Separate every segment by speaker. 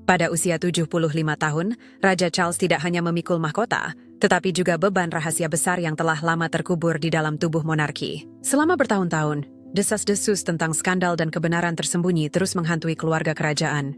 Speaker 1: Pada usia 75 tahun, Raja Charles tidak hanya memikul mahkota, tetapi juga beban rahasia besar yang telah lama terkubur di dalam tubuh monarki. Selama bertahun-tahun, desas-desus tentang skandal dan kebenaran tersembunyi terus menghantui keluarga kerajaan.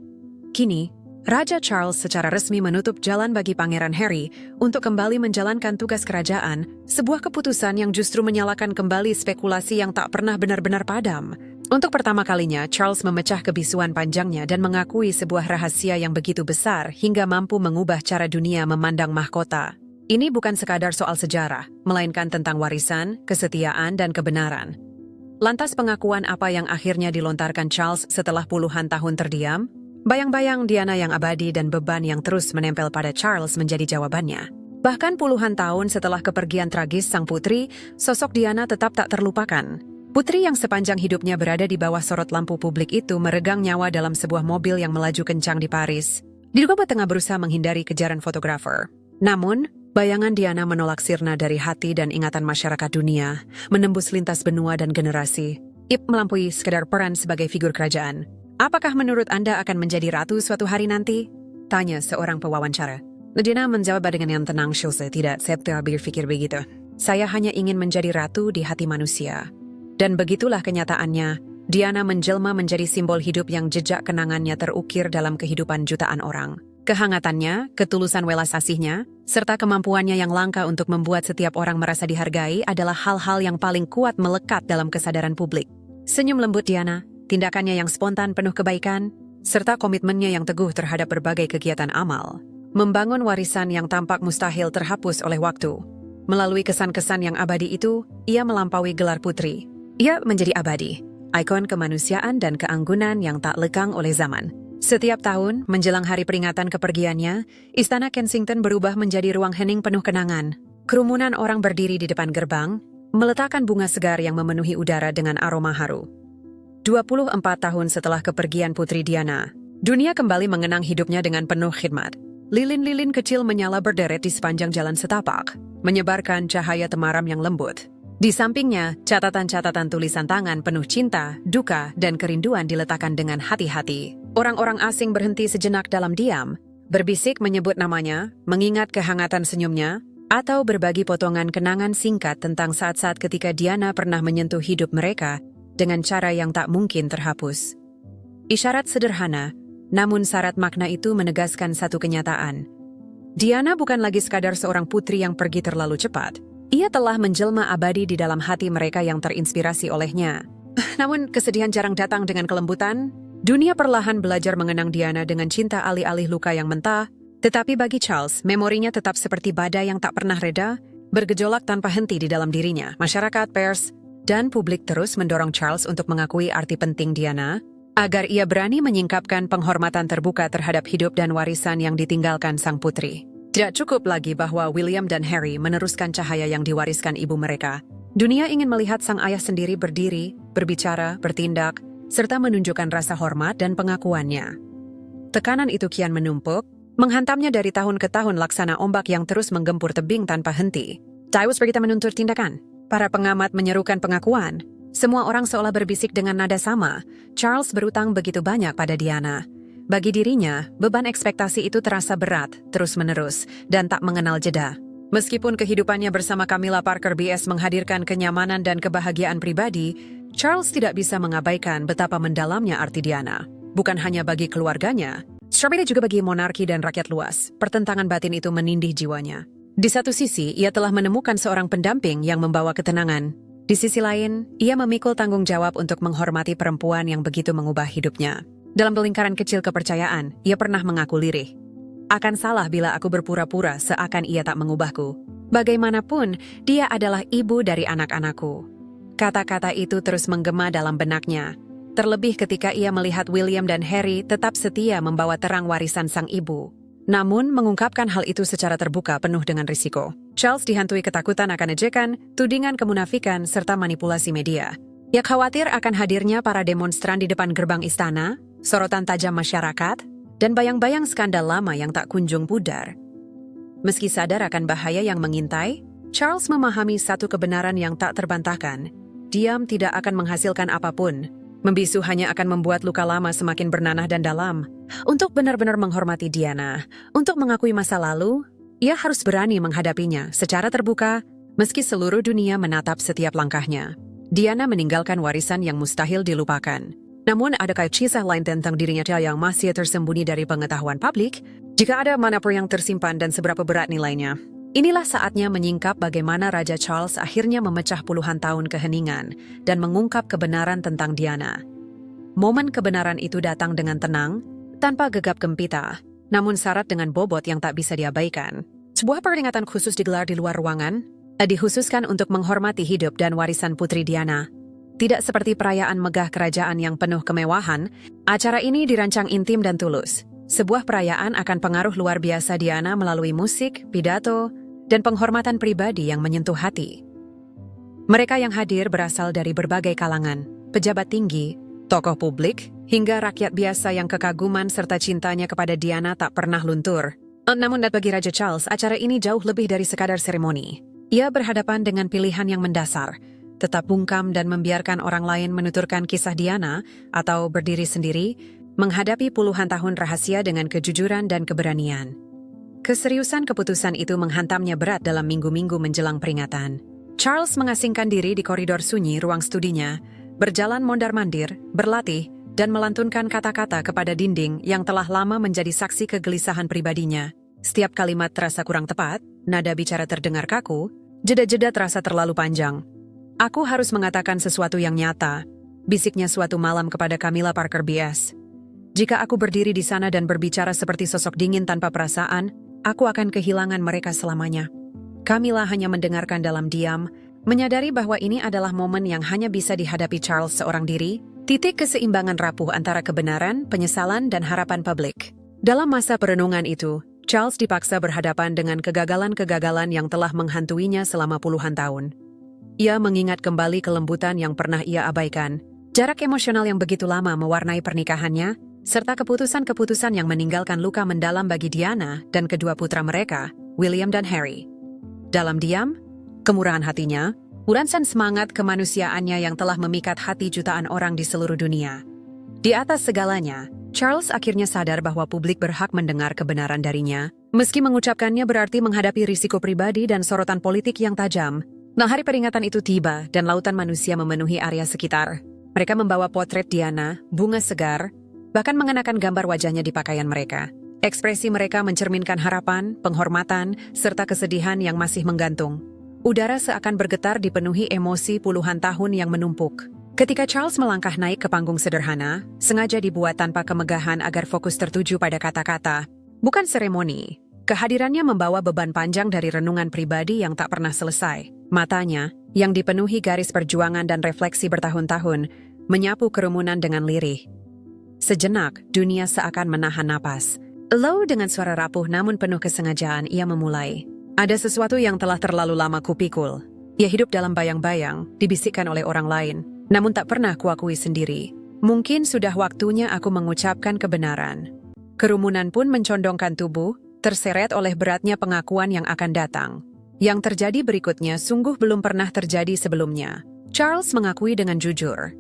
Speaker 1: Kini, Raja Charles secara resmi menutup jalan bagi Pangeran Harry untuk kembali menjalankan tugas kerajaan, sebuah keputusan yang justru menyalakan kembali spekulasi yang tak pernah benar-benar padam. Untuk pertama kalinya, Charles memecah kebisuan panjangnya dan mengakui sebuah rahasia yang begitu besar hingga mampu mengubah cara dunia memandang mahkota. Ini bukan sekadar soal sejarah, melainkan tentang warisan, kesetiaan, dan kebenaran. Lantas pengakuan apa yang akhirnya dilontarkan Charles setelah puluhan tahun terdiam? Bayang-bayang Diana yang abadi dan beban yang terus menempel pada Charles menjadi jawabannya. Bahkan puluhan tahun setelah kepergian tragis sang putri, sosok Diana tetap tak terlupakan. Putri yang sepanjang hidupnya berada di bawah sorot lampu publik itu meregang nyawa dalam sebuah mobil yang melaju kencang di Paris. Diduga tengah berusaha menghindari kejaran fotografer. Namun, bayangan Diana menolak sirna dari hati dan ingatan masyarakat dunia, menembus lintas benua dan generasi. Melampaui sekedar peran sebagai figur kerajaan. Apakah menurut Anda akan menjadi ratu suatu hari nanti? Tanya seorang pewawancara. Diana menjawab dengan yang tenang, tidak, saya tidak berpikir begitu. Saya hanya ingin menjadi ratu di hati manusia. Dan begitulah kenyataannya, Diana menjelma menjadi simbol hidup yang jejak kenangannya terukir dalam kehidupan jutaan orang. Kehangatannya, ketulusan welas asihnya, serta kemampuannya yang langka untuk membuat setiap orang merasa dihargai adalah hal-hal yang paling kuat melekat dalam kesadaran publik. Senyum lembut Diana, tindakannya yang spontan penuh kebaikan, serta komitmennya yang teguh terhadap berbagai kegiatan amal, membangun warisan yang tampak mustahil terhapus oleh waktu. Melalui kesan-kesan yang abadi itu, ia melampaui gelar putri. Ia menjadi abadi, ikon kemanusiaan dan keanggunan yang tak lekang oleh zaman. Setiap tahun, menjelang hari peringatan kepergiannya, Istana Kensington berubah menjadi ruang hening penuh kenangan. Kerumunan orang berdiri di depan gerbang, meletakkan bunga segar yang memenuhi udara dengan aroma haru. 24 tahun setelah kepergian Putri Diana, dunia kembali mengenang hidupnya dengan penuh khidmat. Lilin-lilin kecil menyala berderet di sepanjang jalan setapak, menyebarkan cahaya temaram yang lembut. Di sampingnya, catatan-catatan tulisan tangan penuh cinta, duka, dan kerinduan diletakkan dengan hati-hati. Orang-orang asing berhenti sejenak dalam diam, berbisik menyebut namanya, mengingat kehangatan senyumnya, atau berbagi potongan kenangan singkat tentang saat-saat ketika Diana pernah menyentuh hidup mereka dengan cara yang tak mungkin terhapus. Isyarat sederhana, namun syarat makna itu menegaskan satu kenyataan. Diana bukan lagi sekadar seorang putri yang pergi terlalu cepat. Ia telah menjelma abadi di dalam hati mereka yang terinspirasi olehnya. Namun kesedihan jarang datang dengan kelembutan. Dunia perlahan belajar mengenang Diana dengan cinta alih-alih luka yang mentah. Tetapi bagi Charles, memorinya tetap seperti badai yang tak pernah reda, bergejolak tanpa henti di dalam dirinya. Masyarakat, pers, dan publik terus mendorong Charles untuk mengakui arti penting Diana, agar ia berani menyingkapkan penghormatan terbuka terhadap hidup dan warisan yang ditinggalkan sang putri. Tidak cukup lagi bahwa William dan Harry meneruskan cahaya yang diwariskan ibu mereka. Dunia ingin melihat sang ayah sendiri berdiri, berbicara, bertindak, serta menunjukkan rasa hormat dan pengakuannya. Tekanan itu kian menumpuk, menghantamnya dari tahun ke tahun laksana ombak yang terus menggempur tebing tanpa henti. Taus berita menuntut tindakan. Para pengamat menyerukan pengakuan. Semua orang seolah berbisik dengan nada sama. Charles berutang begitu banyak pada Diana. Bagi dirinya, beban ekspektasi itu terasa berat, terus-menerus, dan tak mengenal jeda. Meskipun kehidupannya bersama Camilla Parker BS menghadirkan kenyamanan dan kebahagiaan pribadi, Charles tidak bisa mengabaikan betapa mendalamnya arti Diana. Bukan hanya bagi keluarganya, tetapi juga bagi monarki dan rakyat luas. Pertentangan batin itu menindih jiwanya. Di satu sisi, ia telah menemukan seorang pendamping yang membawa ketenangan. Di sisi lain, ia memikul tanggung jawab untuk menghormati perempuan yang begitu mengubah hidupnya. Dalam lingkaran kecil kepercayaan, ia pernah mengaku lirih. Akan salah bila aku berpura-pura seakan ia tak mengubahku. Bagaimanapun, dia adalah ibu dari anak-anakku. Kata-kata itu terus menggema dalam benaknya. Terlebih ketika ia melihat William dan Harry tetap setia membawa terang warisan sang ibu. Namun, mengungkapkan hal itu secara terbuka penuh dengan risiko. Charles dihantui ketakutan akan ejekan, tudingan kemunafikan, serta manipulasi media. Ia khawatir akan hadirnya para demonstran di depan gerbang istana, sorotan tajam masyarakat, dan bayang-bayang skandal lama yang tak kunjung pudar. Meski sadar akan bahaya yang mengintai, Charles memahami satu kebenaran yang tak terbantahkan. Diam tidak akan menghasilkan apapun. Membisu hanya akan membuat luka lama semakin bernanah dan dalam. Untuk benar-benar menghormati Diana, untuk mengakui masa lalu, ia harus berani menghadapinya secara terbuka, meski seluruh dunia menatap setiap langkahnya. Diana meninggalkan warisan yang mustahil dilupakan. Namun adakah kisah lain tentang dirinya yang masih tersembunyi dari pengetahuan publik? Jika ada, mana yang tersimpan dan seberapa berat nilainya? Inilah saatnya menyingkap bagaimana Raja Charles akhirnya memecah puluhan tahun keheningan dan mengungkap kebenaran tentang Diana. Momen kebenaran itu datang dengan tenang, tanpa gegap gempita, namun syarat dengan bobot yang tak bisa diabaikan. Sebuah peringatan khusus digelar di luar ruangan, dikhususkan untuk menghormati hidup dan warisan Putri Diana. Tidak seperti perayaan megah kerajaan yang penuh kemewahan, acara ini dirancang intim dan tulus. Sebuah perayaan akan pengaruh luar biasa Diana melalui musik, pidato, dan penghormatan pribadi yang menyentuh hati. Mereka yang hadir berasal dari berbagai kalangan, pejabat tinggi, tokoh publik, hingga rakyat biasa yang kekaguman serta cintanya kepada Diana tak pernah luntur. Namun bagi Raja Charles, acara ini jauh lebih dari sekadar seremoni. Ia berhadapan dengan pilihan yang mendasar, tetap bungkam dan membiarkan orang lain menuturkan kisah Diana atau berdiri sendiri, menghadapi puluhan tahun rahasia dengan kejujuran dan keberanian. Keseriusan keputusan itu menghantamnya berat dalam minggu-minggu menjelang peringatan. Charles mengasingkan diri di koridor sunyi ruang studinya, berjalan mondar-mandir, berlatih, dan melantunkan kata-kata kepada dinding yang telah lama menjadi saksi kegelisahan pribadinya. Setiap kalimat terasa kurang tepat, nada bicara terdengar kaku, jeda-jeda terasa terlalu panjang. Aku harus mengatakan sesuatu yang nyata, bisiknya suatu malam kepada Camilla Parker BS. Jika aku berdiri di sana dan berbicara seperti sosok dingin tanpa perasaan, aku akan kehilangan mereka selamanya. Camilla hanya mendengarkan dalam diam, menyadari bahwa ini adalah momen yang hanya bisa dihadapi Charles seorang diri, titik keseimbangan rapuh antara kebenaran, penyesalan, dan harapan publik. Dalam masa perenungan itu, Charles dipaksa berhadapan dengan kegagalan-kegagalan yang telah menghantuinya selama puluhan tahun. Ia mengingat kembali kelembutan yang pernah ia abaikan, jarak emosional yang begitu lama mewarnai pernikahannya, serta keputusan-keputusan yang meninggalkan luka mendalam bagi Diana dan kedua putra mereka, William dan Harry. Dalam diam, kemurahan hatinya, ulasan semangat kemanusiaannya yang telah memikat hati jutaan orang di seluruh dunia. Di atas segalanya, Charles akhirnya sadar bahwa publik berhak mendengar kebenaran darinya, meski mengucapkannya berarti menghadapi risiko pribadi dan sorotan politik yang tajam. Nah, hari peringatan itu tiba dan lautan manusia memenuhi area sekitar. Mereka membawa potret Diana, bunga segar, bahkan mengenakan gambar wajahnya di pakaian mereka. Ekspresi mereka mencerminkan harapan, penghormatan, serta kesedihan yang masih menggantung. Udara seakan bergetar dipenuhi emosi puluhan tahun yang menumpuk. Ketika Charles melangkah naik ke panggung sederhana, sengaja dibuat tanpa kemegahan agar fokus tertuju pada kata-kata. Bukan seremoni, kehadirannya membawa beban panjang dari renungan pribadi yang tak pernah selesai. Matanya, yang dipenuhi garis perjuangan dan refleksi bertahun-tahun, menyapu kerumunan dengan lirih. Sejenak, dunia seakan menahan napas. Lalu dengan suara rapuh namun penuh kesengajaan, ia memulai. Ada sesuatu yang telah terlalu lama kupikul. Ia hidup dalam bayang-bayang, dibisikkan oleh orang lain, namun tak pernah kuakui sendiri. Mungkin sudah waktunya aku mengucapkan kebenaran. Kerumunan pun mencondongkan tubuh, terseret oleh beratnya pengakuan yang akan datang. Yang terjadi berikutnya sungguh belum pernah terjadi sebelumnya. Charles mengakui dengan jujur.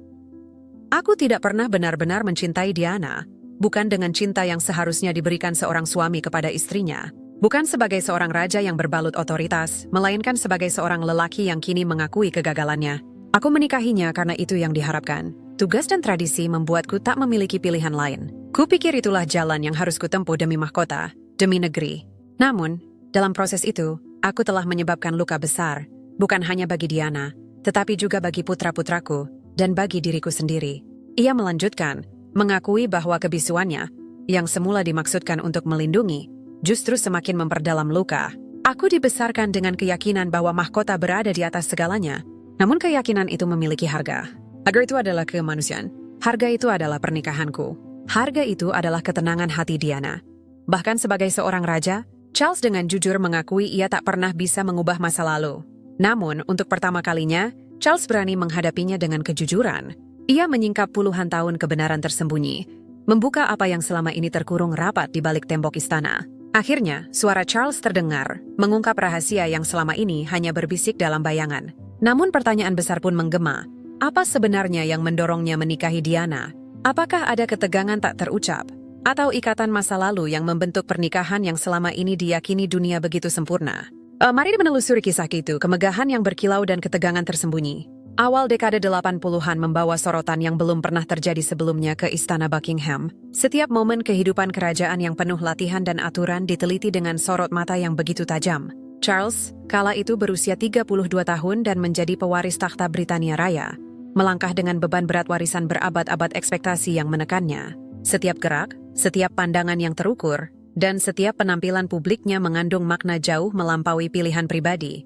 Speaker 1: Aku tidak pernah benar-benar mencintai Diana, bukan dengan cinta yang seharusnya diberikan seorang suami kepada istrinya, bukan sebagai seorang raja yang berbalut otoritas, melainkan sebagai seorang lelaki yang kini mengakui kegagalannya. Aku menikahinya karena itu yang diharapkan. Tugas dan tradisi membuatku tak memiliki pilihan lain. Kupikir itulah jalan yang harus kutempuh demi mahkota, demi negeri. Namun, dalam proses itu, aku telah menyebabkan luka besar, bukan hanya bagi Diana, tetapi juga bagi putra-putraku, dan bagi diriku sendiri. Ia melanjutkan, mengakui bahwa kebisuannya, yang semula dimaksudkan untuk melindungi, justru semakin memperdalam luka. Aku dibesarkan dengan keyakinan bahwa mahkota berada di atas segalanya, namun keyakinan itu memiliki harga. Harga itu adalah kemanusiaan. Harga itu adalah pernikahanku. Harga itu adalah ketenangan hati Diana. Bahkan sebagai seorang raja, Charles dengan jujur mengakui ia tak pernah bisa mengubah masa lalu. Namun, untuk pertama kalinya, Charles berani menghadapinya dengan kejujuran. Ia menyingkap puluhan tahun kebenaran tersembunyi, membuka apa yang selama ini terkurung rapat di balik tembok istana. Akhirnya, suara Charles terdengar, mengungkap rahasia yang selama ini hanya berbisik dalam bayangan. Namun pertanyaan besar pun menggema. Apa sebenarnya yang mendorongnya menikahi Diana? Apakah ada ketegangan tak terucap? atau ikatan masa lalu yang membentuk pernikahan yang selama ini diyakini dunia begitu sempurna. Mari menelusuri kisah itu, kemegahan yang berkilau dan ketegangan tersembunyi. Awal dekade 80-an membawa sorotan yang belum pernah terjadi sebelumnya ke Istana Buckingham. Setiap momen kehidupan kerajaan yang penuh latihan dan aturan diteliti dengan sorot mata yang begitu tajam. Charles, kala itu berusia 32 tahun dan menjadi pewaris takhta Britania Raya, melangkah dengan beban berat warisan berabad-abad ekspektasi yang menekannya. Setiap gerak, setiap pandangan yang terukur, dan setiap penampilan publiknya mengandung makna jauh melampaui pilihan pribadi.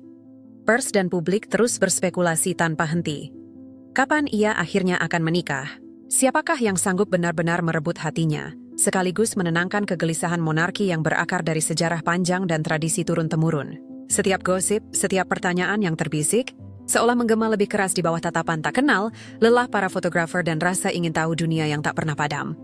Speaker 1: Pers dan publik terus berspekulasi tanpa henti. Kapan ia akhirnya akan menikah? Siapakah yang sanggup benar-benar merebut hatinya, sekaligus menenangkan kegelisahan monarki yang berakar dari sejarah panjang dan tradisi turun-temurun? Setiap gosip, setiap pertanyaan yang terbisik, seolah menggema lebih keras di bawah tatapan tak kenal, lelah para fotografer dan rasa ingin tahu dunia yang tak pernah padam.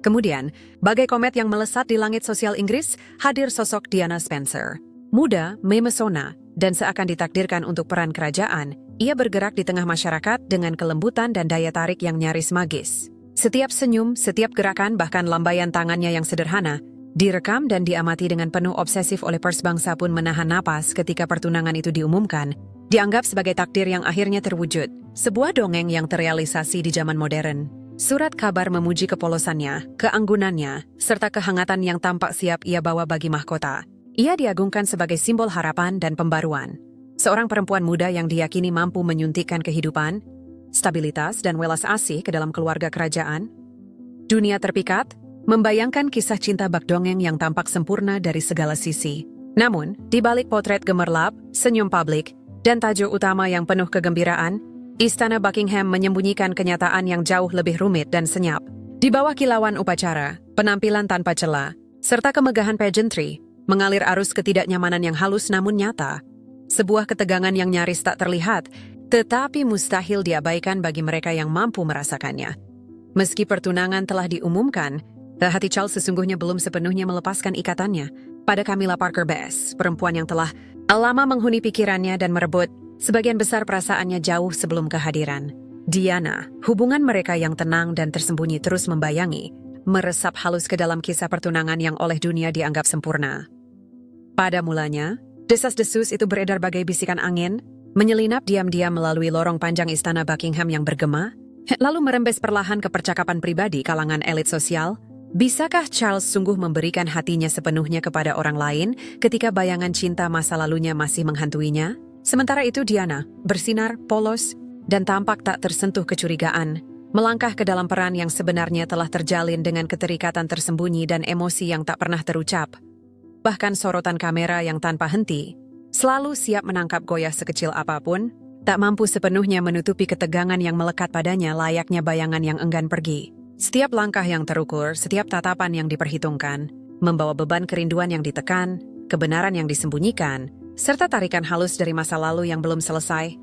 Speaker 1: Kemudian, bagai komet yang melesat di langit sosial Inggris, hadir sosok Diana Spencer. Muda, memesona, dan seakan ditakdirkan untuk peran kerajaan, ia bergerak di tengah masyarakat dengan kelembutan dan daya tarik yang nyaris magis. Setiap senyum, setiap gerakan, bahkan lambaian tangannya yang sederhana, direkam dan diamati dengan penuh obsesif oleh pers bangsa pun menahan napas ketika pertunangan itu diumumkan, dianggap sebagai takdir yang akhirnya terwujud, sebuah dongeng yang terrealisasi di zaman modern. Surat kabar memuji kepolosannya, keanggunannya, serta kehangatan yang tampak siap ia bawa bagi mahkota. Ia diagungkan sebagai simbol harapan dan pembaruan. Seorang perempuan muda yang diyakini mampu menyuntikkan kehidupan, stabilitas dan welas asih ke dalam keluarga kerajaan. Dunia terpikat, membayangkan kisah cinta bak dongeng yang tampak sempurna dari segala sisi. Namun, di balik potret gemerlap, senyum publik, dan tajuk utama yang penuh kegembiraan, Istana Buckingham menyembunyikan kenyataan yang jauh lebih rumit dan senyap. Di bawah kilauan upacara, penampilan tanpa cela, serta kemegahan pageantry, mengalir arus ketidaknyamanan yang halus namun nyata. Sebuah ketegangan yang nyaris tak terlihat, tetapi mustahil diabaikan bagi mereka yang mampu merasakannya. Meski pertunangan telah diumumkan, hati Charles sesungguhnya belum sepenuhnya melepaskan ikatannya pada Camilla Parker Bess, perempuan yang telah lama menghuni pikirannya dan merebut sebagian besar perasaannya jauh sebelum kehadiran. Diana, hubungan mereka yang tenang dan tersembunyi terus membayangi, meresap halus ke dalam kisah pertunangan yang oleh dunia dianggap sempurna. Pada mulanya, desas-desus itu beredar bagai bisikan angin, menyelinap diam-diam melalui lorong panjang Istana Buckingham yang bergema, lalu merembes perlahan ke percakapan pribadi kalangan elit sosial. Bisakah Charles sungguh memberikan hatinya sepenuhnya kepada orang lain ketika bayangan cinta masa lalunya masih menghantuinya? Sementara itu Diana, bersinar, polos, dan tampak tak tersentuh kecurigaan, melangkah ke dalam peran yang sebenarnya telah terjalin dengan keterikatan tersembunyi dan emosi yang tak pernah terucap. Bahkan sorotan kamera yang tanpa henti, selalu siap menangkap goyah sekecil apapun, tak mampu sepenuhnya menutupi ketegangan yang melekat padanya layaknya bayangan yang enggan pergi. Setiap langkah yang terukur, setiap tatapan yang diperhitungkan, membawa beban kerinduan yang ditekan, kebenaran yang disembunyikan, serta tarikan halus dari masa lalu yang belum selesai.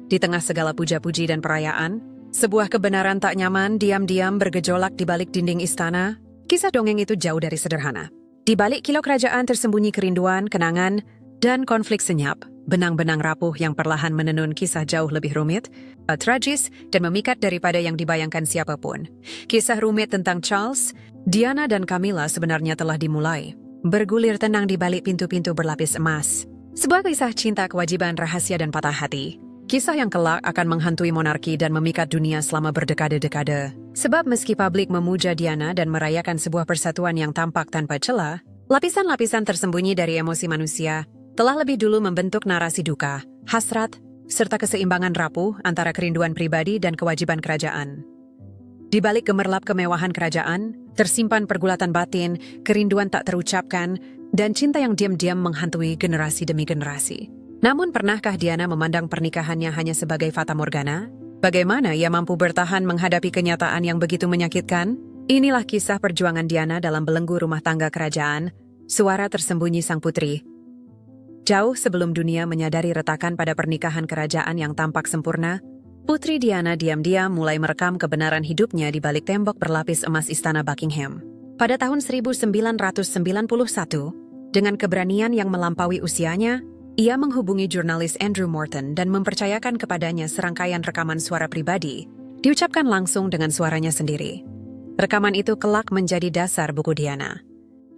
Speaker 1: Di tengah segala puja-puji dan perayaan, sebuah kebenaran tak nyaman diam-diam bergejolak di balik dinding istana. Kisah dongeng itu jauh dari sederhana. Di balik kilau kerajaan tersembunyi kerinduan, kenangan, dan konflik senyap, benang-benang rapuh yang perlahan menenun kisah jauh lebih rumit, tragis, dan memikat daripada yang dibayangkan siapapun. Kisah rumit tentang Charles, Diana, dan Camilla sebenarnya telah dimulai, bergulir tenang di balik pintu-pintu berlapis emas. Sebuah kisah cinta, kewajiban, rahasia, dan patah hati. Kisah yang kelak akan menghantui monarki dan memikat dunia selama berdekade-dekade. Sebab meski publik memuja Diana dan merayakan sebuah persatuan yang tampak tanpa celah, lapisan-lapisan tersembunyi dari emosi manusia telah lebih dulu membentuk narasi duka, hasrat, serta keseimbangan rapuh antara kerinduan pribadi dan kewajiban kerajaan. Di balik gemerlap kemewahan kerajaan, tersimpan pergulatan batin, kerinduan tak terucapkan, dan cinta yang diam-diam menghantui generasi demi generasi. Namun pernahkah Diana memandang pernikahannya hanya sebagai fata morgana? Bagaimana ia mampu bertahan menghadapi kenyataan yang begitu menyakitkan? Inilah kisah perjuangan Diana dalam belenggu rumah tangga kerajaan, suara tersembunyi sang putri. Jauh sebelum dunia menyadari retakan pada pernikahan kerajaan yang tampak sempurna, Putri Diana diam-diam mulai merekam kebenaran hidupnya di balik tembok berlapis emas Istana Buckingham. Pada tahun 1991, dengan keberanian yang melampaui usianya, ia menghubungi jurnalis Andrew Morton dan mempercayakan kepadanya serangkaian rekaman suara pribadi, diucapkan langsung dengan suaranya sendiri. Rekaman itu kelak menjadi dasar buku Diana.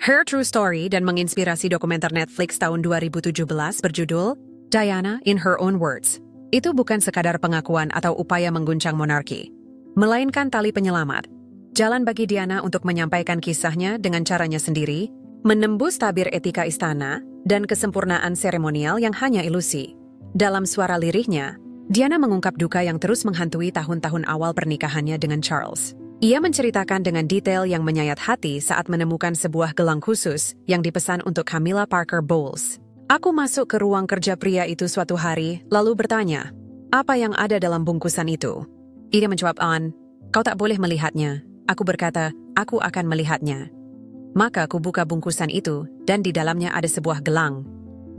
Speaker 1: Her True Story dan menginspirasi dokumenter Netflix tahun 2017 berjudul Diana in Her Own Words. Itu bukan sekadar pengakuan atau upaya mengguncang monarki, melainkan tali penyelamat. Jalan bagi Diana untuk menyampaikan kisahnya dengan caranya sendiri, menembus tabir etika istana dan kesempurnaan seremonial yang hanya ilusi. Dalam suara lirihnya, Diana mengungkap duka yang terus menghantui tahun-tahun awal pernikahannya dengan Charles. Ia menceritakan dengan detail yang menyayat hati saat menemukan sebuah gelang khusus yang dipesan untuk Camilla Parker Bowles. Aku masuk ke ruang kerja pria itu suatu hari, lalu bertanya, apa yang ada dalam bungkusan itu? Ia menjawab, kau tak boleh melihatnya. Aku berkata, aku akan melihatnya. Maka aku buka bungkusan itu, dan di dalamnya ada sebuah gelang.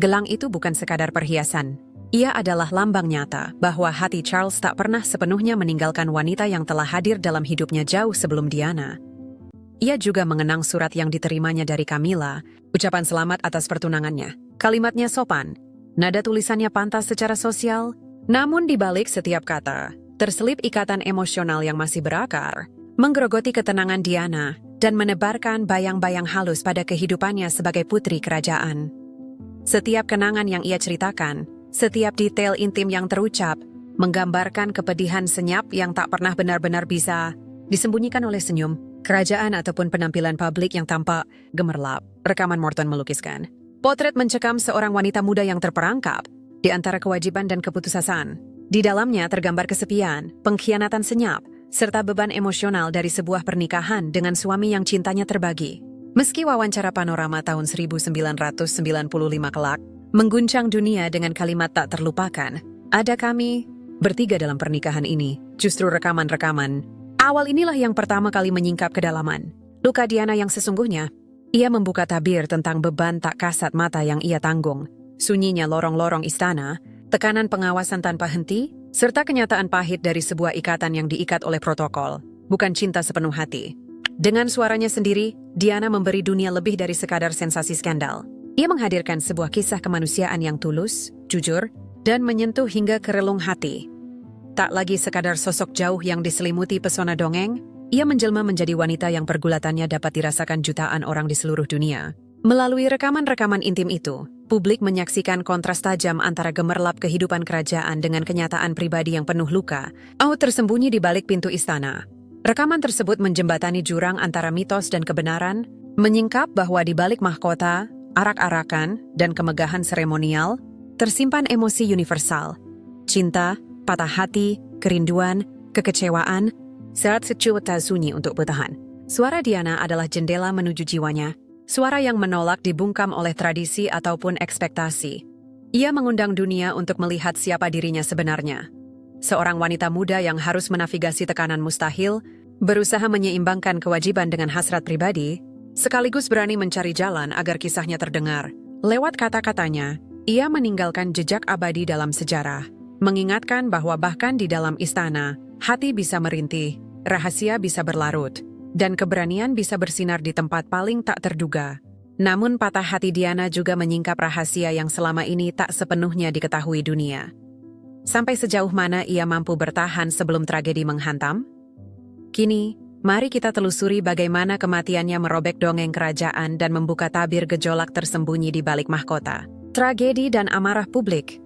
Speaker 1: Gelang itu bukan sekadar perhiasan. Ia adalah lambang nyata bahwa hati Charles tak pernah sepenuhnya meninggalkan wanita yang telah hadir dalam hidupnya jauh sebelum Diana. Ia juga mengenang surat yang diterimanya dari Camilla, ucapan selamat atas pertunangannya. Kalimatnya sopan, nada tulisannya pantas secara sosial, namun di balik setiap kata, terselip ikatan emosional yang masih berakar, menggerogoti ketenangan Diana, dan menebarkan bayang-bayang halus pada kehidupannya sebagai putri kerajaan. Setiap kenangan yang ia ceritakan, setiap detail intim yang terucap, menggambarkan kepedihan senyap yang tak pernah benar-benar bisa disembunyikan oleh senyum, kerajaan ataupun penampilan publik yang tampak gemerlap. Rekaman Morton melukiskan potret mencekam seorang wanita muda yang terperangkap di antara kewajiban dan keputusasaan. Di dalamnya tergambar kesepian, pengkhianatan senyap, serta beban emosional dari sebuah pernikahan dengan suami yang cintanya terbagi. Meski wawancara panorama tahun 1995 kelak mengguncang dunia dengan kalimat tak terlupakan, ada kami bertiga dalam pernikahan ini, justru rekaman-rekaman awal inilah yang pertama kali menyingkap kedalaman luka Diana yang sesungguhnya. Ia membuka tabir tentang beban tak kasat mata yang ia tanggung, sunyinya lorong-lorong istana, tekanan pengawasan tanpa henti, serta kenyataan pahit dari sebuah ikatan yang diikat oleh protokol, bukan cinta sepenuh hati. Dengan suaranya sendiri, Diana memberi dunia lebih dari sekadar sensasi skandal. Ia menghadirkan sebuah kisah kemanusiaan yang tulus, jujur, dan menyentuh hingga ke relung hati. Tak lagi sekadar sosok jauh yang diselimuti pesona dongeng, ia menjelma menjadi wanita yang pergulatannya dapat dirasakan jutaan orang di seluruh dunia. Melalui rekaman-rekaman intim itu, publik menyaksikan kontras tajam antara gemerlap kehidupan kerajaan dengan kenyataan pribadi yang penuh luka, tersembunyi di balik pintu istana. Rekaman tersebut menjembatani jurang antara mitos dan kebenaran, menyingkap bahwa di balik mahkota, arak-arakan, dan kemegahan seremonial, tersimpan emosi universal. Cinta, patah hati, kerinduan, kekecewaan, saat secuta sunyi untuk bertahan. Suara Diana adalah jendela menuju jiwanya, suara yang menolak dibungkam oleh tradisi ataupun ekspektasi. Ia mengundang dunia untuk melihat siapa dirinya sebenarnya. Seorang wanita muda yang harus menavigasi tekanan mustahil, berusaha menyeimbangkan kewajiban dengan hasrat pribadi, sekaligus berani mencari jalan agar kisahnya terdengar. Lewat kata-katanya, ia meninggalkan jejak abadi dalam sejarah, mengingatkan bahwa bahkan di dalam istana, hati bisa merintih, rahasia bisa berlarut, dan keberanian bisa bersinar di tempat paling tak terduga. Namun patah hati Diana juga menyingkap rahasia yang selama ini tak sepenuhnya diketahui dunia. Sampai sejauh mana ia mampu bertahan sebelum tragedi menghantam? Kini, mari kita telusuri bagaimana kematiannya merobek dongeng kerajaan dan membuka tabir gejolak tersembunyi di balik mahkota. Tragedi dan amarah publik.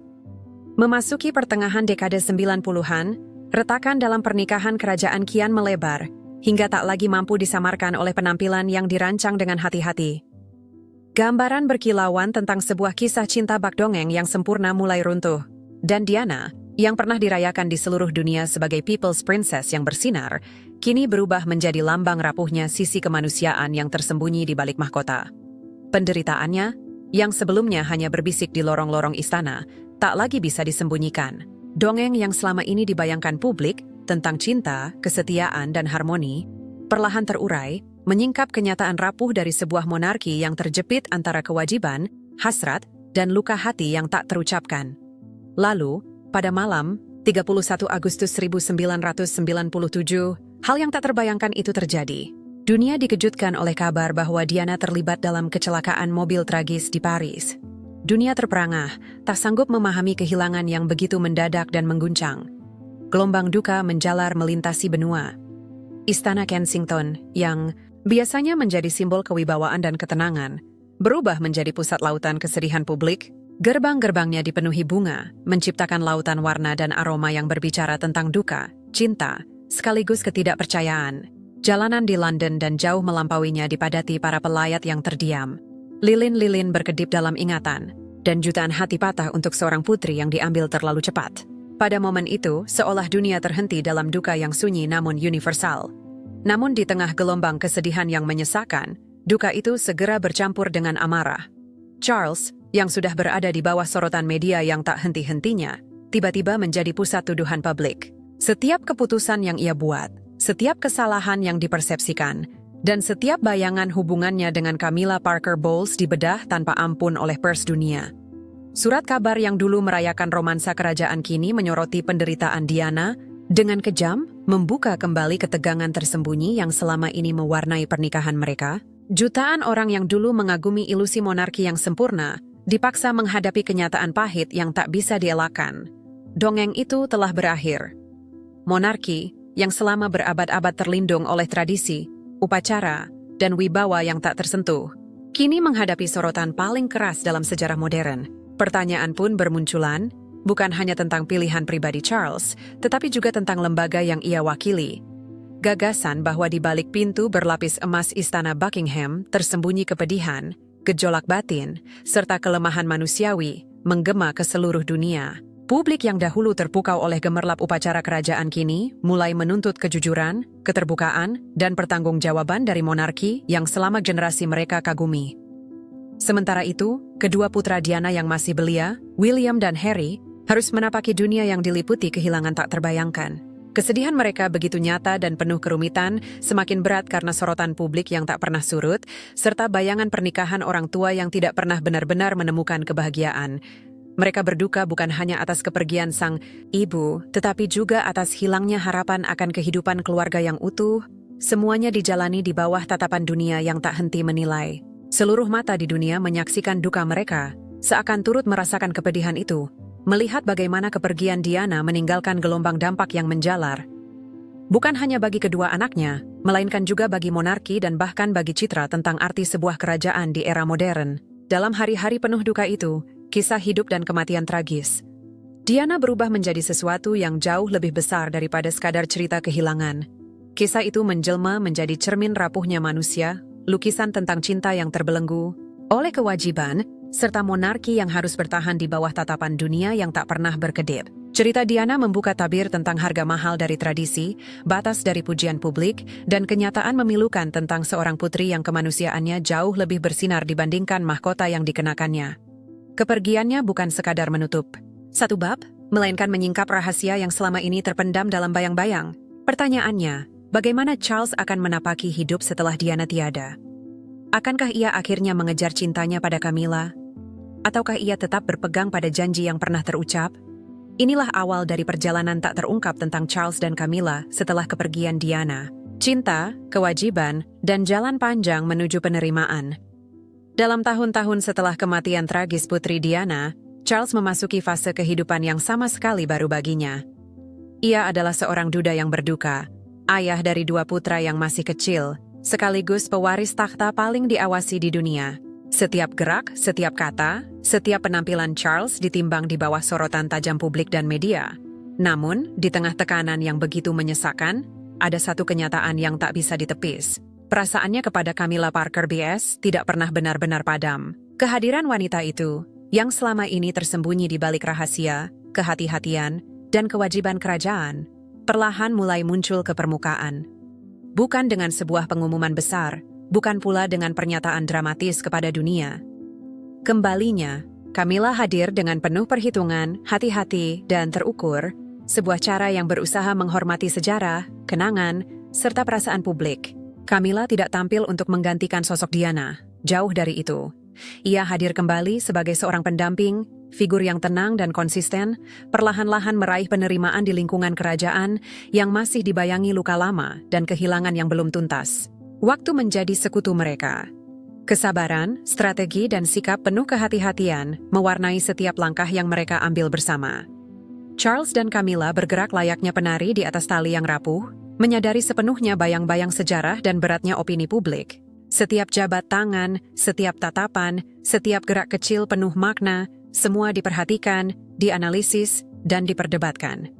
Speaker 1: Memasuki pertengahan dekade 90-an, retakan dalam pernikahan kerajaan kian melebar, hingga tak lagi mampu disamarkan oleh penampilan yang dirancang dengan hati-hati. Gambaran berkilauan tentang sebuah kisah cinta bak dongeng yang sempurna mulai runtuh, dan Diana, yang pernah dirayakan di seluruh dunia sebagai People's Princess yang bersinar, kini berubah menjadi lambang rapuhnya sisi kemanusiaan yang tersembunyi di balik mahkota. Penderitaannya, yang sebelumnya hanya berbisik di lorong-lorong istana, tak lagi bisa disembunyikan. Dongeng yang selama ini dibayangkan publik tentang cinta, kesetiaan, dan harmoni, perlahan terurai, menyingkap kenyataan rapuh dari sebuah monarki yang terjepit antara kewajiban, hasrat, dan luka hati yang tak terucapkan. Lalu, pada malam, 31 Agustus 1997, hal yang tak terbayangkan itu terjadi. Dunia dikejutkan oleh kabar bahwa Diana terlibat dalam kecelakaan mobil tragis di Paris. Dunia terperangah, tak sanggup memahami kehilangan yang begitu mendadak dan mengguncang. Gelombang duka menjalar melintasi benua. Istana Kensington, yang biasanya menjadi simbol kewibawaan dan ketenangan, berubah menjadi pusat lautan kesedihan publik. Gerbang-gerbangnya dipenuhi bunga, menciptakan lautan warna dan aroma yang berbicara tentang duka, cinta, sekaligus ketidakpercayaan. Jalanan di London dan jauh melampauinya dipadati para pelayat yang terdiam. Lilin-lilin berkedip dalam ingatan, dan jutaan hati patah untuk seorang putri yang diambil terlalu cepat. Pada momen itu, seolah dunia terhenti dalam duka yang sunyi namun universal. Namun di tengah gelombang kesedihan yang menyesakan, duka itu segera bercampur dengan amarah. Charles, yang sudah berada di bawah sorotan media yang tak henti-hentinya, tiba-tiba menjadi pusat tuduhan publik. Setiap keputusan yang ia buat, setiap kesalahan yang dipersepsikan, dan setiap bayangan hubungannya dengan Camilla Parker Bowles dibedah tanpa ampun oleh pers dunia. Surat kabar yang dulu merayakan romansa kerajaan kini menyoroti penderitaan Diana, dengan kejam membuka kembali ketegangan tersembunyi yang selama ini mewarnai pernikahan mereka. Jutaan orang yang dulu mengagumi ilusi monarki yang sempurna, dipaksa menghadapi kenyataan pahit yang tak bisa dielakkan. Dongeng itu telah berakhir. Monarki, yang selama berabad-abad terlindung oleh tradisi, upacara, dan wibawa yang tak tersentuh, kini menghadapi sorotan paling keras dalam sejarah modern. Pertanyaan pun bermunculan, bukan hanya tentang pilihan pribadi Charles, tetapi juga tentang lembaga yang ia wakili. Gagasan bahwa di balik pintu berlapis emas Istana Buckingham tersembunyi kepedihan, gejolak batin, serta kelemahan manusiawi, menggema ke seluruh dunia. Publik yang dahulu terpukau oleh gemerlap upacara kerajaan kini mulai menuntut kejujuran, keterbukaan, dan pertanggungjawaban dari monarki yang selama generasi mereka kagumi. Sementara itu, kedua putra Diana yang masih belia, William dan Harry, harus menapaki dunia yang diliputi kehilangan tak terbayangkan. Kesedihan mereka begitu nyata dan penuh kerumitan, semakin berat karena sorotan publik yang tak pernah surut, serta bayangan pernikahan orang tua yang tidak pernah benar-benar menemukan kebahagiaan. Mereka berduka bukan hanya atas kepergian sang ibu, tetapi juga atas hilangnya harapan akan kehidupan keluarga yang utuh. Semuanya dijalani di bawah tatapan dunia yang tak henti menilai. Seluruh mata di dunia menyaksikan duka mereka, seakan turut merasakan kepedihan itu. Melihat bagaimana kepergian Diana meninggalkan gelombang dampak yang menjalar. Bukan hanya bagi kedua anaknya, melainkan juga bagi monarki dan bahkan bagi citra tentang arti sebuah kerajaan di era modern. Dalam hari-hari penuh duka itu, kisah hidup dan kematian tragis. Diana berubah menjadi sesuatu yang jauh lebih besar daripada sekadar cerita kehilangan. Kisah itu menjelma menjadi cermin rapuhnya manusia, lukisan tentang cinta yang terbelenggu oleh kewajiban, serta monarki yang harus bertahan di bawah tatapan dunia yang tak pernah berkedip. Cerita Diana membuka tabir tentang harga mahal dari tradisi, batas dari pujian publik, dan kenyataan memilukan tentang seorang putri yang kemanusiaannya jauh lebih bersinar dibandingkan mahkota yang dikenakannya. Kepergiannya bukan sekadar menutup satu bab, melainkan menyingkap rahasia yang selama ini terpendam dalam bayang-bayang. Pertanyaannya, bagaimana Charles akan menapaki hidup setelah Diana tiada? Akankah ia akhirnya mengejar cintanya pada Camilla? Ataukah ia tetap berpegang pada janji yang pernah terucap? Inilah awal dari perjalanan tak terungkap tentang Charles dan Camilla setelah kepergian Diana. Cinta, kewajiban, dan jalan panjang menuju penerimaan. Dalam tahun-tahun setelah kematian tragis Putri Diana, Charles memasuki fase kehidupan yang sama sekali baru baginya. Ia adalah seorang duda yang berduka, ayah dari dua putra yang masih kecil, sekaligus pewaris takhta paling diawasi di dunia. Setiap gerak, setiap kata, setiap penampilan Charles ditimbang di bawah sorotan tajam publik dan media. Namun, di tengah tekanan yang begitu menyesakan, ada satu kenyataan yang tak bisa ditepis. Perasaannya kepada Camilla Parker BS tidak pernah benar-benar padam. Kehadiran wanita itu, yang selama ini tersembunyi di balik rahasia, kehati-hatian, dan kewajiban kerajaan, perlahan mulai muncul ke permukaan. Bukan dengan sebuah pengumuman besar, bukan pula dengan pernyataan dramatis kepada dunia. Kembalinya, Camilla hadir dengan penuh perhitungan, hati-hati, dan terukur, sebuah cara yang berusaha menghormati sejarah, kenangan, serta perasaan publik. Camilla tidak tampil untuk menggantikan sosok Diana, jauh dari itu. Ia hadir kembali sebagai seorang pendamping, figur yang tenang dan konsisten, perlahan-lahan meraih penerimaan di lingkungan kerajaan yang masih dibayangi luka lama dan kehilangan yang belum tuntas. Waktu menjadi sekutu mereka. Kesabaran, strategi, dan sikap penuh kehati-hatian mewarnai setiap langkah yang mereka ambil bersama. Charles dan Camilla bergerak layaknya penari di atas tali yang rapuh, menyadari sepenuhnya bayang-bayang sejarah dan beratnya opini publik. Setiap jabat tangan, setiap tatapan, setiap gerak kecil penuh makna, semua diperhatikan, dianalisis, dan diperdebatkan.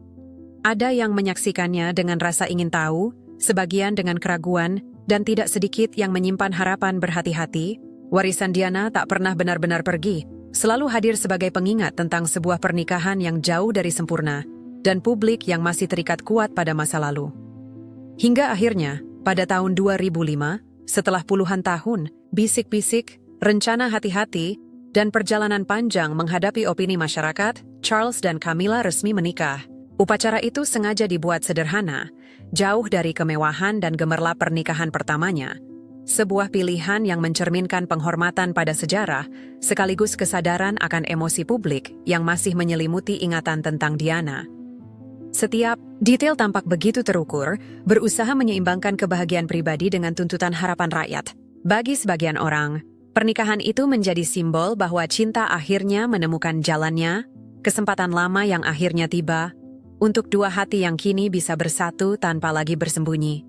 Speaker 1: Ada yang menyaksikannya dengan rasa ingin tahu, sebagian dengan keraguan, dan tidak sedikit yang menyimpan harapan berhati-hati. Warisan Diana tak pernah benar-benar pergi, selalu hadir sebagai pengingat tentang sebuah pernikahan yang jauh dari sempurna, dan publik yang masih terikat kuat pada masa lalu. Hingga akhirnya, pada tahun 2005, setelah puluhan tahun, bisik-bisik, rencana hati-hati, dan perjalanan panjang menghadapi opini masyarakat, Charles dan Camilla resmi menikah. Upacara itu sengaja dibuat sederhana, jauh dari kemewahan dan gemerlap pernikahan pertamanya. Sebuah pilihan yang mencerminkan penghormatan pada sejarah, sekaligus kesadaran akan emosi publik yang masih menyelimuti ingatan tentang Diana. Setiap detail tampak begitu terukur, berusaha menyeimbangkan kebahagiaan pribadi dengan tuntutan harapan rakyat. Bagi sebagian orang, pernikahan itu menjadi simbol bahwa cinta akhirnya menemukan jalannya, kesempatan lama yang akhirnya tiba, untuk dua hati yang kini bisa bersatu tanpa lagi bersembunyi.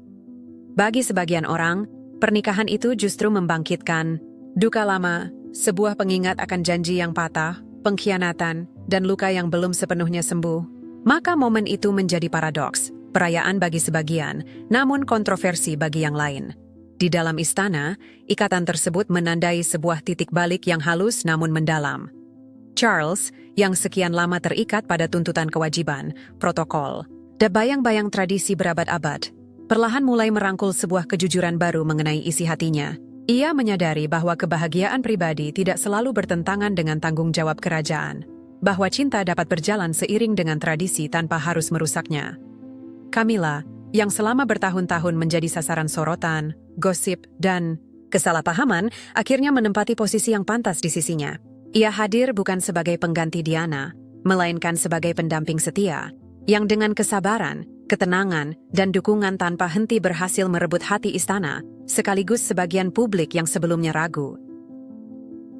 Speaker 1: Bagi sebagian orang, pernikahan itu justru membangkitkan duka lama, sebuah pengingat akan janji yang patah, pengkhianatan, dan luka yang belum sepenuhnya sembuh. Maka momen itu menjadi paradoks, perayaan bagi sebagian, namun kontroversi bagi yang lain. Di dalam istana, ikatan tersebut menandai sebuah titik balik yang halus namun mendalam. Charles, yang sekian lama terikat pada tuntutan kewajiban, protokol, dan bayang-bayang tradisi berabad-abad, perlahan mulai merangkul sebuah kejujuran baru mengenai isi hatinya. Ia menyadari bahwa kebahagiaan pribadi tidak selalu bertentangan dengan tanggung jawab kerajaan, bahwa cinta dapat berjalan seiring dengan tradisi tanpa harus merusaknya. Camilla, yang selama bertahun-tahun menjadi sasaran sorotan, gosip, dan kesalahpahaman, akhirnya menempati posisi yang pantas di sisinya. Ia hadir bukan sebagai pengganti Diana, melainkan sebagai pendamping setia, yang dengan kesabaran, ketenangan, dan dukungan tanpa henti berhasil merebut hati istana, sekaligus sebagian publik yang sebelumnya ragu.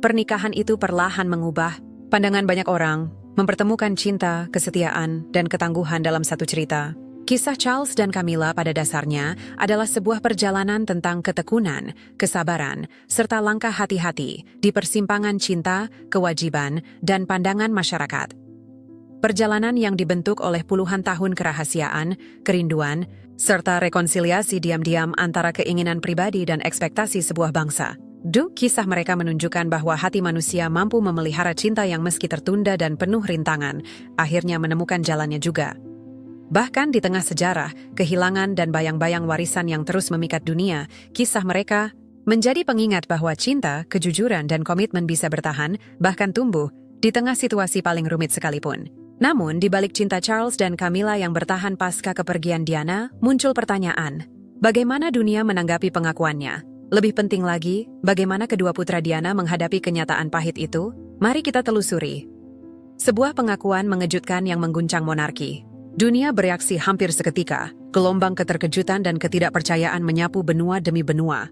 Speaker 1: Pernikahan itu perlahan mengubah pandangan banyak orang, mempertemukan cinta, kesetiaan, dan ketangguhan dalam satu cerita. Kisah Charles dan Camilla pada dasarnya adalah sebuah perjalanan tentang ketekunan, kesabaran, serta langkah hati-hati di persimpangan cinta, kewajiban, dan pandangan masyarakat. Perjalanan yang dibentuk oleh puluhan tahun kerahasiaan, kerinduan, serta rekonsiliasi diam-diam antara keinginan pribadi dan ekspektasi sebuah bangsa. Kisah mereka menunjukkan bahwa hati manusia mampu memelihara cinta yang meski tertunda dan penuh rintangan, akhirnya menemukan jalannya juga. Bahkan di tengah sejarah, kehilangan dan bayang-bayang warisan yang terus memikat dunia, kisah mereka menjadi pengingat bahwa cinta, kejujuran, dan komitmen bisa bertahan, bahkan tumbuh, di tengah situasi paling rumit sekalipun. Namun, di balik cinta Charles dan Camilla yang bertahan pasca kepergian Diana, muncul pertanyaan, bagaimana dunia menanggapi pengakuannya? Lebih penting lagi, bagaimana kedua putra Diana menghadapi kenyataan pahit itu? Mari kita telusuri. Sebuah pengakuan mengejutkan yang mengguncang monarki. Dunia bereaksi hampir seketika, gelombang keterkejutan dan ketidakpercayaan menyapu benua demi benua.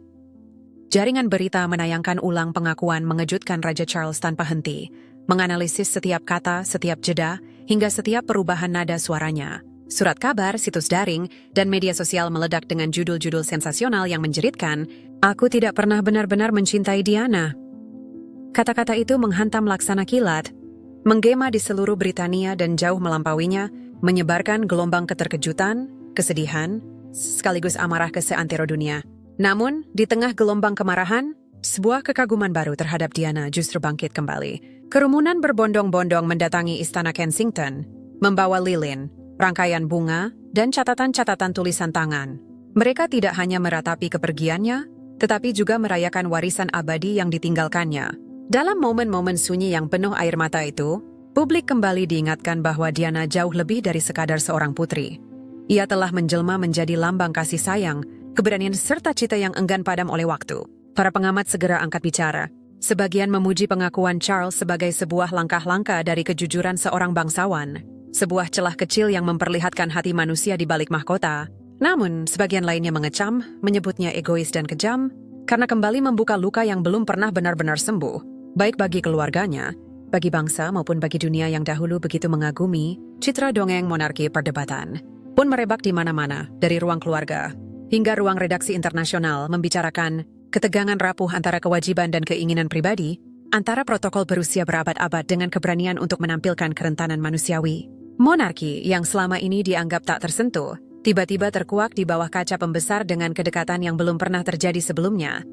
Speaker 1: Jaringan berita menayangkan ulang pengakuan mengejutkan Raja Charles tanpa henti, menganalisis setiap kata, setiap jeda, hingga setiap perubahan nada suaranya. Surat kabar, situs daring, dan media sosial meledak dengan judul-judul sensasional yang menjeritkan, "Aku tidak pernah benar-benar mencintai Diana." Kata-kata itu menghantam laksana kilat, menggema di seluruh Britania dan jauh melampauinya, menyebarkan gelombang keterkejutan, kesedihan, sekaligus amarah ke seantero dunia. Namun, di tengah gelombang kemarahan, sebuah kekaguman baru terhadap Diana justru bangkit kembali. Kerumunan berbondong-bondong mendatangi Istana Kensington, membawa lilin, rangkaian bunga, dan catatan-catatan tulisan tangan. Mereka tidak hanya meratapi kepergiannya, tetapi juga merayakan warisan abadi yang ditinggalkannya. Dalam momen-momen sunyi yang penuh air mata itu, publik kembali diingatkan bahwa Diana jauh lebih dari sekadar seorang putri. Ia telah menjelma menjadi lambang kasih sayang, keberanian serta cita yang enggan padam oleh waktu. Para pengamat segera angkat bicara. Sebagian memuji pengakuan Charles sebagai sebuah langkah-langkah dari kejujuran seorang bangsawan, sebuah celah kecil yang memperlihatkan hati manusia di balik mahkota. Namun, sebagian lainnya mengecam, menyebutnya egois dan kejam, karena kembali membuka luka yang belum pernah benar-benar sembuh, baik bagi keluarganya, bagi bangsa maupun bagi dunia yang dahulu begitu mengagumi citra dongeng monarki perdebatan. pun merebak di mana-mana, dari ruang keluarga hingga ruang redaksi internasional, membicarakan ketegangan rapuh antara kewajiban dan keinginan pribadi, antara protokol berusia berabad-abad dengan keberanian untuk menampilkan kerentanan manusiawi. Monarki yang selama ini dianggap tak tersentuh, tiba-tiba terkuak di bawah kaca pembesar dengan kedekatan yang belum pernah terjadi sebelumnya.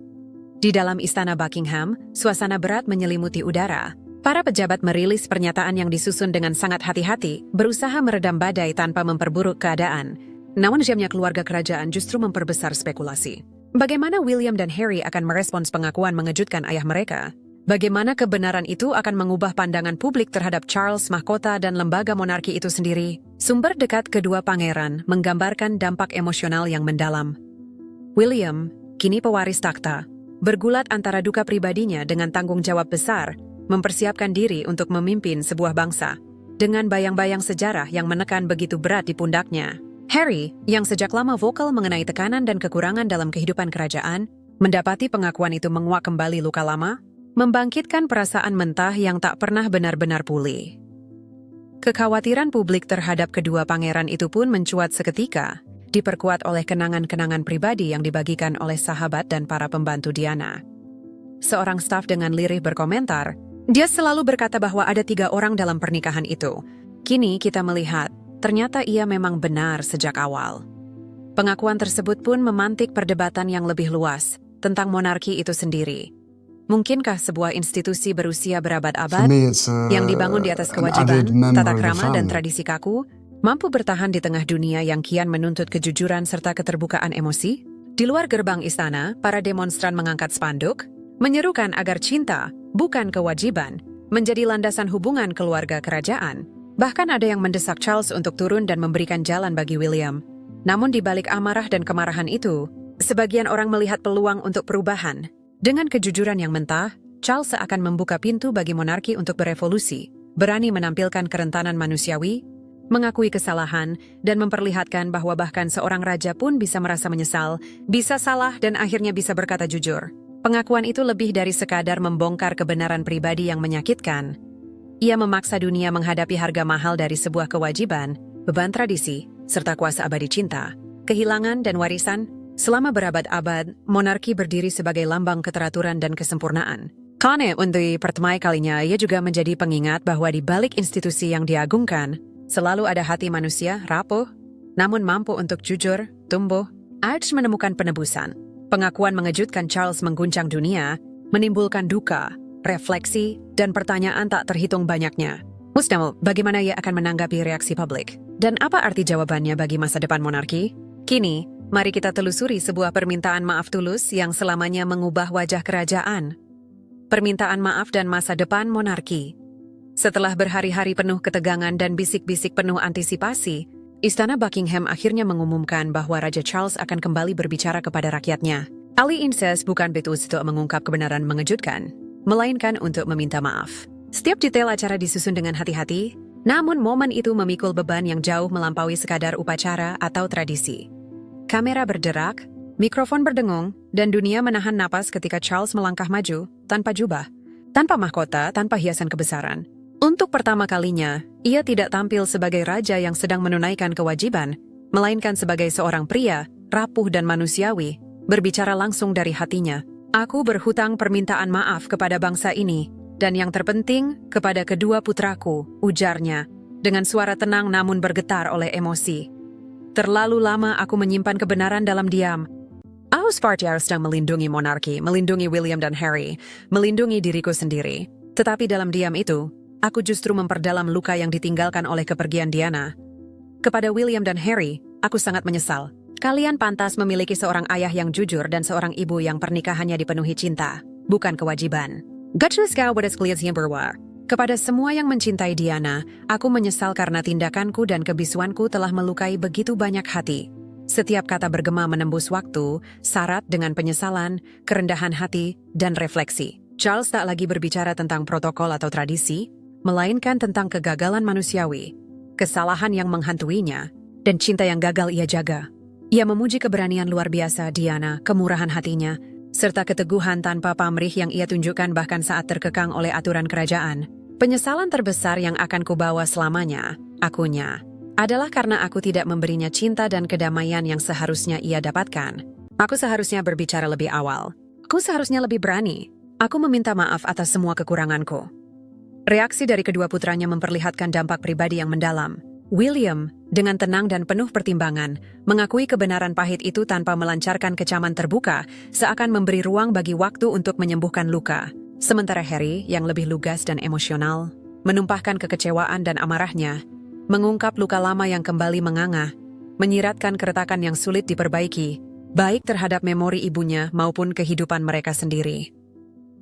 Speaker 1: Di dalam istana Buckingham, suasana berat menyelimuti udara. Para pejabat merilis pernyataan yang disusun dengan sangat hati-hati, berusaha meredam badai tanpa memperburuk keadaan. Namun diamnya keluarga kerajaan justru memperbesar spekulasi. Bagaimana William dan Harry akan merespons pengakuan mengejutkan ayah mereka? Bagaimana kebenaran itu akan mengubah pandangan publik terhadap Charles, mahkota, dan lembaga monarki itu sendiri? Sumber dekat kedua pangeran menggambarkan dampak emosional yang mendalam. William, kini pewaris takhta, bergulat antara duka pribadinya dengan tanggung jawab besar, mempersiapkan diri untuk memimpin sebuah bangsa, dengan bayang-bayang sejarah yang menekan begitu berat di pundaknya. Harry, yang sejak lama vokal mengenai tekanan dan kekurangan dalam kehidupan kerajaan, mendapati pengakuan itu menguak kembali luka lama, membangkitkan perasaan mentah yang tak pernah benar-benar pulih. Kekhawatiran publik terhadap kedua pangeran itu pun mencuat seketika, diperkuat oleh kenangan-kenangan pribadi yang dibagikan oleh sahabat dan para pembantu Diana. Seorang staf dengan lirih berkomentar, dia selalu berkata bahwa ada 3 orang dalam pernikahan itu. Kini kita melihat, ternyata ia memang benar sejak awal. Pengakuan tersebut pun memantik perdebatan yang lebih luas tentang monarki itu sendiri. Mungkinkah sebuah institusi berusia berabad-abad yang dibangun di atas kewajiban, tata krama, dan tradisi kaku, mampu bertahan di tengah dunia yang kian menuntut kejujuran serta keterbukaan emosi? Di luar gerbang istana, para demonstran mengangkat spanduk, menyerukan agar cinta, bukan kewajiban, menjadi landasan hubungan keluarga kerajaan. Bahkan ada yang mendesak Charles untuk turun dan memberikan jalan bagi William. Namun di balik amarah dan kemarahan itu, sebagian orang melihat peluang untuk perubahan. Dengan kejujuran yang mentah, Charles seakan membuka pintu bagi monarki untuk berevolusi, berani menampilkan kerentanan manusiawi, mengakui kesalahan, dan memperlihatkan bahwa bahkan seorang raja pun bisa merasa menyesal, bisa salah, dan akhirnya bisa berkata jujur. Pengakuan itu lebih dari sekadar membongkar kebenaran pribadi yang menyakitkan. Ia memaksa dunia menghadapi harga mahal dari sebuah kewajiban, beban tradisi, serta kuasa abadi cinta, kehilangan dan warisan. Selama berabad-abad, monarki berdiri sebagai lambang keteraturan dan kesempurnaan. Karena untuk pertama kalinya, ia juga menjadi pengingat bahwa di balik institusi yang diagungkan, selalu ada hati manusia rapuh, namun mampu untuk jujur, tumbuh, harus menemukan penebusan. Pengakuan mengejutkan Charles mengguncang dunia, menimbulkan duka, refleksi, dan pertanyaan tak terhitung banyaknya. Musnah, bagaimana ia akan menanggapi reaksi publik? Dan apa arti jawabannya bagi masa depan monarki? Kini, mari kita telusuri sebuah permintaan maaf tulus yang selamanya mengubah wajah kerajaan. Permintaan maaf dan masa depan monarki. Setelah berhari-hari penuh ketegangan dan bisik-bisik penuh antisipasi, Istana Buckingham akhirnya mengumumkan bahwa Raja Charles akan kembali berbicara kepada rakyatnya. Ali insist bukan betul untuk mengungkap kebenaran mengejutkan, melainkan untuk meminta maaf. Setiap detail acara disusun dengan hati-hati, namun momen itu memikul beban yang jauh melampaui sekadar upacara atau tradisi. Kamera berderak, mikrofon berdengung, dan dunia menahan napas ketika Charles melangkah maju, tanpa jubah, tanpa mahkota, tanpa hiasan kebesaran. Untuk pertama kalinya, ia tidak tampil sebagai raja yang sedang menunaikan kewajiban, melainkan sebagai seorang pria, rapuh dan manusiawi, berbicara langsung dari hatinya. Aku berhutang permintaan maaf kepada bangsa ini, dan yang terpenting, kepada kedua putraku, ujarnya, dengan suara tenang namun bergetar oleh emosi. Terlalu lama aku menyimpan kebenaran dalam diam. Aku seperti harus sedang melindungi monarki, melindungi William dan Harry, melindungi diriku sendiri. Tetapi dalam diam itu, aku justru memperdalam luka yang ditinggalkan oleh kepergian Diana. Kepada William dan Harry, aku sangat menyesal. Kalian pantas memiliki seorang ayah yang jujur dan seorang ibu yang pernikahannya dipenuhi cinta, bukan kewajiban. Kepada semua yang mencintai Diana, aku menyesal karena tindakanku dan kebisuanku telah melukai begitu banyak hati. Setiap kata bergema menembus waktu, syarat dengan penyesalan, kerendahan hati, dan refleksi. Charles tak lagi berbicara tentang protokol atau tradisi, melainkan tentang kegagalan manusiawi, kesalahan yang menghantuinya, dan cinta yang gagal ia jaga. Ia memuji keberanian luar biasa Diana, kemurahan hatinya, serta keteguhan tanpa pamrih yang ia tunjukkan bahkan saat terkekang oleh aturan kerajaan. Penyesalan terbesar yang akan kubawa selamanya, akunya. adalah karena aku tidak memberinya cinta dan kedamaian yang seharusnya ia dapatkan. Aku seharusnya berbicara lebih awal. Aku seharusnya lebih berani. Aku meminta maaf atas semua kekuranganku. Reaksi dari kedua putranya memperlihatkan dampak pribadi yang mendalam. William, dengan tenang dan penuh pertimbangan, mengakui kebenaran pahit itu tanpa melancarkan kecaman terbuka, seakan memberi ruang bagi waktu untuk menyembuhkan luka. Sementara Harry, yang lebih lugas dan emosional, menumpahkan kekecewaan dan amarahnya, mengungkap luka lama yang kembali menganga, menyiratkan keretakan yang sulit diperbaiki, baik terhadap memori ibunya maupun kehidupan mereka sendiri.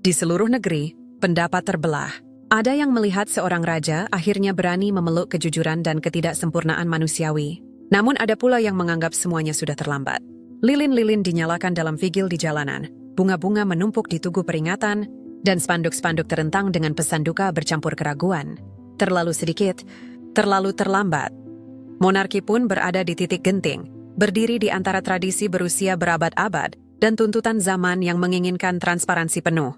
Speaker 1: Di seluruh negeri, pendapat terbelah. Ada yang melihat seorang raja akhirnya berani memeluk kejujuran dan ketidaksempurnaan manusiawi. Namun ada pula yang menganggap semuanya sudah terlambat. Lilin-lilin dinyalakan dalam vigil di jalanan, bunga-bunga menumpuk di tugu peringatan, dan spanduk-spanduk terentang dengan pesan duka bercampur keraguan. Terlalu sedikit, terlalu terlambat. Monarki pun berada di titik genting, berdiri di antara tradisi berusia berabad-abad dan tuntutan zaman yang menginginkan transparansi penuh.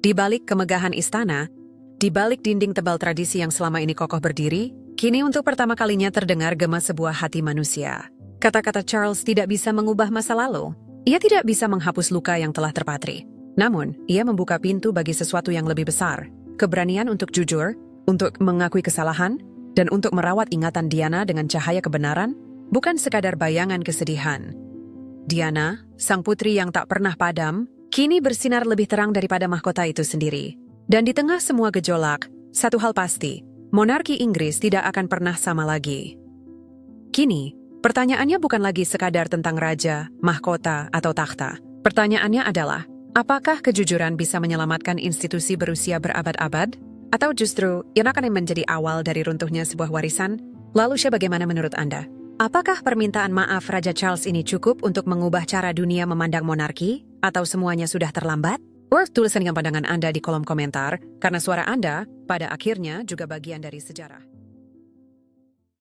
Speaker 1: Di balik kemegahan istana, di balik dinding tebal tradisi yang selama ini kokoh berdiri, kini untuk pertama kalinya terdengar gema sebuah hati manusia. Kata-kata Charles tidak bisa mengubah masa lalu. Ia tidak bisa menghapus luka yang telah terpatri. Namun, ia membuka pintu bagi sesuatu yang lebih besar. Keberanian untuk jujur, untuk mengakui kesalahan, dan untuk merawat ingatan Diana dengan cahaya kebenaran, bukan sekadar bayangan kesedihan. Diana, sang putri yang tak pernah padam, kini bersinar lebih terang daripada mahkota itu sendiri. Dan di tengah semua gejolak, satu hal pasti, monarki Inggris tidak akan pernah sama lagi. Kini, pertanyaannya bukan lagi sekadar tentang raja, mahkota, atau takhta. Pertanyaannya adalah, apakah kejujuran bisa menyelamatkan institusi berusia berabad-abad? Atau justru, yang akan menjadi awal dari runtuhnya sebuah warisan? Lalu bagaimana menurut Anda? Apakah permintaan maaf Raja Charles ini cukup untuk mengubah cara dunia memandang monarki? Atau semuanya sudah terlambat? Tuliskan pandangan Anda di kolom komentar, karena suara Anda, pada akhirnya juga bagian dari sejarah.